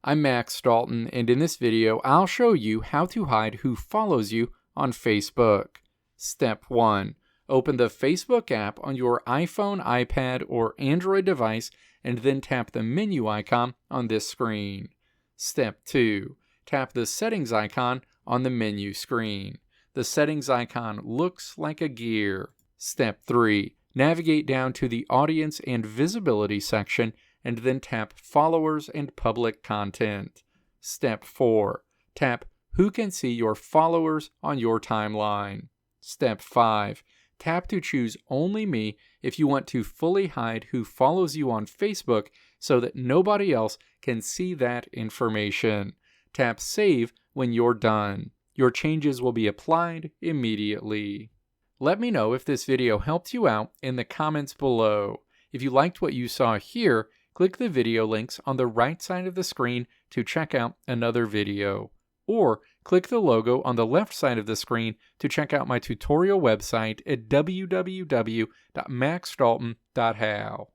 I'm Max Dalton, and in this video, I'll show you how to hide who follows you on Facebook. Step 1. Open the Facebook app on your iPhone, iPad, or Android device, and then tap the menu icon on this screen. Step 2. Tap the settings icon on the menu screen. The settings icon looks like a gear. Step 3. Navigate down to the audience and visibility section, and then tap Followers and Public Content. Step 4. Tap Who can see your followers on your timeline. Step 5. Tap to choose Only Me if you want to fully hide who follows you on Facebook so that nobody else can see that information. Tap Save when you're done. Your changes will be applied immediately. Let me know if this video helped you out in the comments below. If you liked what you saw here, click the video links on the right side of the screen to check out another video. Or click the logo on the left side of the screen to check out my tutorial website at www.maxdalton.how.